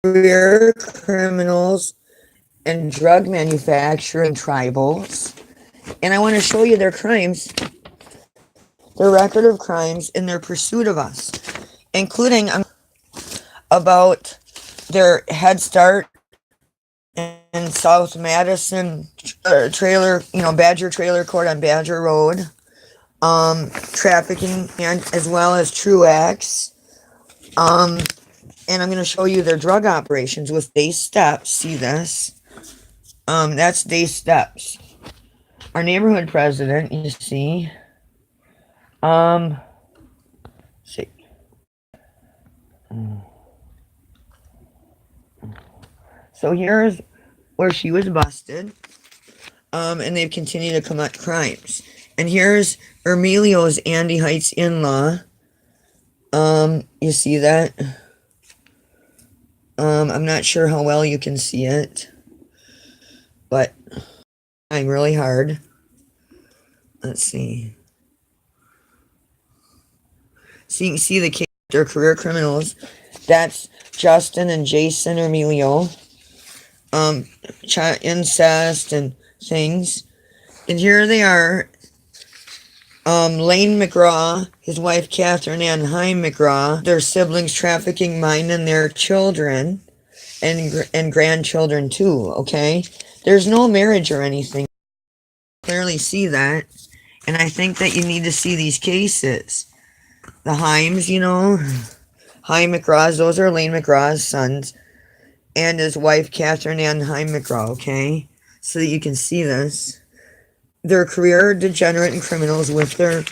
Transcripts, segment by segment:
career criminals and drug manufacturing tribals. And I want to show you their crimes, their record of crimes, in their pursuit of us, including about their Head Start in South Madison trailer, Badger Trailer Court on Badger Road, trafficking, and as well as True Acts. And I'm going to show you their drug operations with day steps. See this? That's day steps. Our neighborhood president, you see. See. So here's where she was busted. And they've continued to commit crimes. And here's Emilio's Andy Heights in-law. You see that? I'm not sure how well you can see it, but I'm really hard. Let's see. So you can see the case, they're career criminals. That's Justin and Jason Emilio. Incest and things. And here they are. Lane McGraw, his wife Catherine Ann Heim McGraw, their siblings trafficking mine and their children and grandchildren too, okay? There's no marriage or anything. Clearly see that. And I think that you need to see these cases. The Heims, Heim McGraw's, those are Lane McGraw's sons, and his wife Catherine Ann Heim McGraw, okay? So that you can see this. They're career degenerate and criminals with their,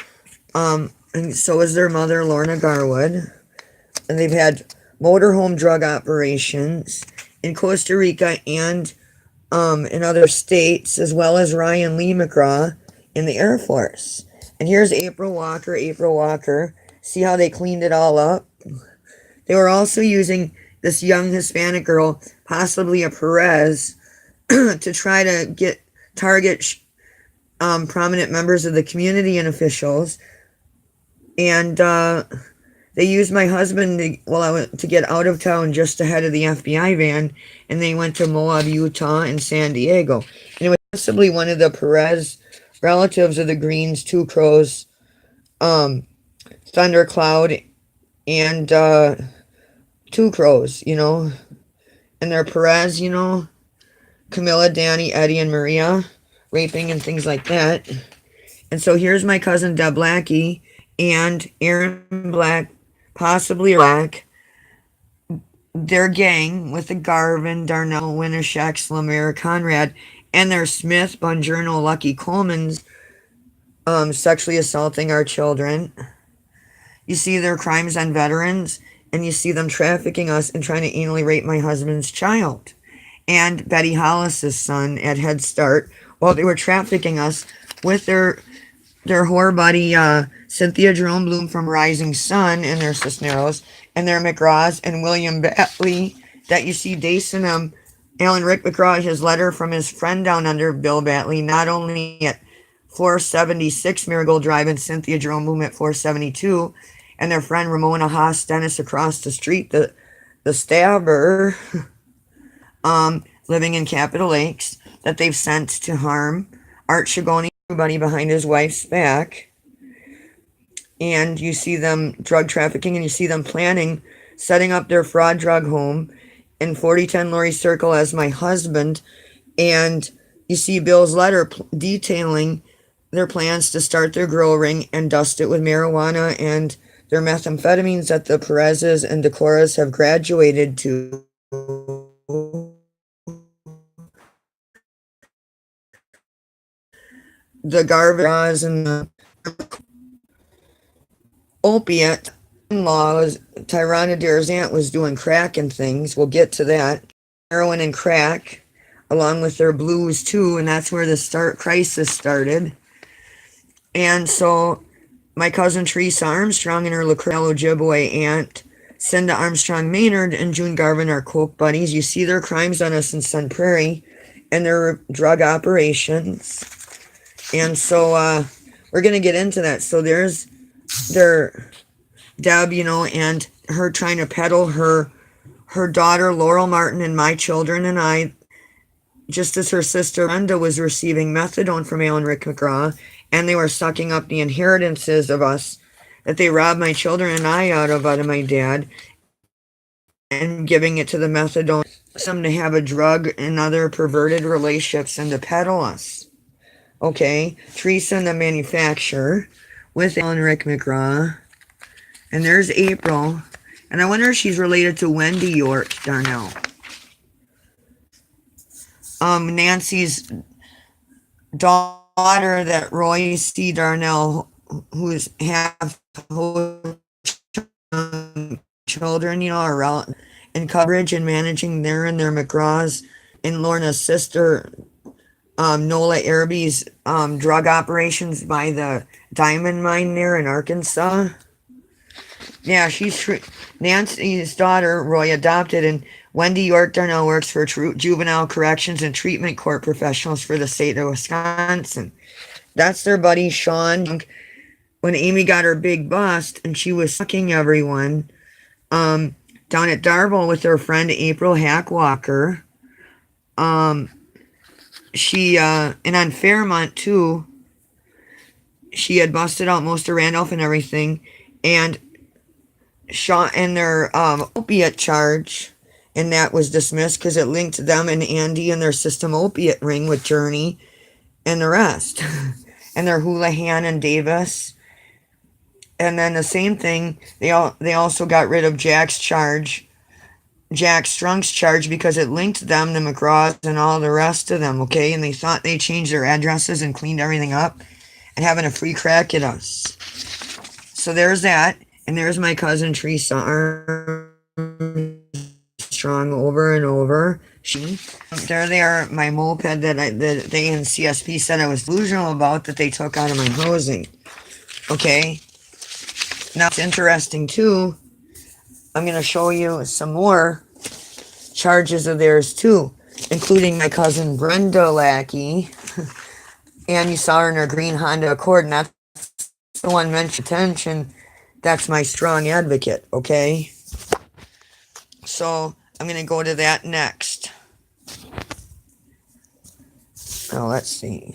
and so is their mother, Lorna Garwood. And they've had motorhome drug operations in Costa Rica and in other states, as well as Ryan Lee McGraw in the Air Force. And here's April Walker. See how they cleaned it all up? They were also using this young Hispanic girl, possibly a Perez, to try to target prominent members of the community and officials. And they used my husband to get out of town just ahead of the FBI van, and they went to Moab, Utah, and San Diego. And it was possibly one of the Perez relatives of the Greens, Two Crows, Thundercloud, and Two Crows, and they're Perez, Camilla, Danny, Eddie, and Maria, raping and things like that. And so here's my cousin Deb Blackie and Aaron Black, possibly Black, their gang with the Garvin, Darnell, Wintershek, Slamere, Conrad, and their Smith, Bongiorno, Lucky Coleman's sexually assaulting our children. You see their crimes on veterans, and you see them trafficking us and trying to anally rape my husband's child and Betty Hollis's son at Head Start, while they were trafficking us with their whore buddy Cynthia Jerome Bloom from Rising Sun and their Cisneros, and their McGraws and William Batley that you see Dason Alan Rick McGraw, his letter from his friend down under, Bill Batley, not only at 476 Marigold Drive and Cynthia Jerome Bloom at 472, and their friend Ramona Haas Dennis across the street, the stabber, living in Capitol Lakes, that they've sent to harm Art Shigoni, everybody behind his wife's back. And you see them drug trafficking, and you see them planning, setting up their fraud drug home in 4010 Laurie Circle as my husband. And you see Bill's letter detailing their plans to start their grow ring and dust it with marijuana and their methamphetamines that the Perez's and Decoras have graduated to. The Garvin and the opiate laws. Tyrana Dare's aunt was doing crack and things. We'll get to that. Heroin and crack, along with their blues too, and that's where the crisis started. And so my cousin Teresa Armstrong and her Lacrello Ojibwe aunt, Cinda Armstrong Maynard, and June Garvin are coke buddies. You see their crimes on us in Sun Prairie and their drug operations. And so we're going to get into that. So there's their Deb, and her trying to peddle her her daughter Laurel Martin and my children and I, just as her sister Brenda was receiving methadone from Alan Rick McGraw, and they were sucking up the inheritances of us that they robbed my children and I out of my dad, and giving it to the methadone, some to have a drug and other perverted relationships and to peddle us. Okay, Teresa and the manufacturer with Alan Rick McGraw. And there's April. And I wonder if she's related to Wendy York Darnell. Nancy's daughter, that Roy C. Darnell, who's half children, are in coverage and managing their McGraws, and Lorna's sister, Nola Araby's drug operations by the diamond mine there in Arkansas. Yeah, Nancy's daughter, Roy, adopted, and Wendy York Darnell works for Juvenile Corrections and Treatment Court Professionals for the state of Wisconsin. That's their buddy Sean. When Amy got her big bust and she was sucking everyone, down at Darville with her friend April Hackwalker, she, and on Fairmont too, she had busted out most of Randolph and everything, and Sean and their opiate charge, and that was dismissed because it linked them and Andy and their system opiate ring with Journey and the rest, and their Houlihan and Davis. And then the same thing, they also got rid of Jack Strunk's charge, because it linked them to McGraws and all the rest of them, okay? And they thought they changed their addresses and cleaned everything up and having a free crack at us. So there's that. And there's my cousin Teresa Armstrong over and over. There they are, my moped that they in CSP said I was delusional about, that they took out of my housing. Okay. Now it's interesting too. I'm going to show you some more charges of theirs too, including my cousin Brenda Lackey. And you saw her in her green Honda Accord, and that's the one mentioned attention. That's my strong advocate, okay? So I'm going to go to that next. Now let's see.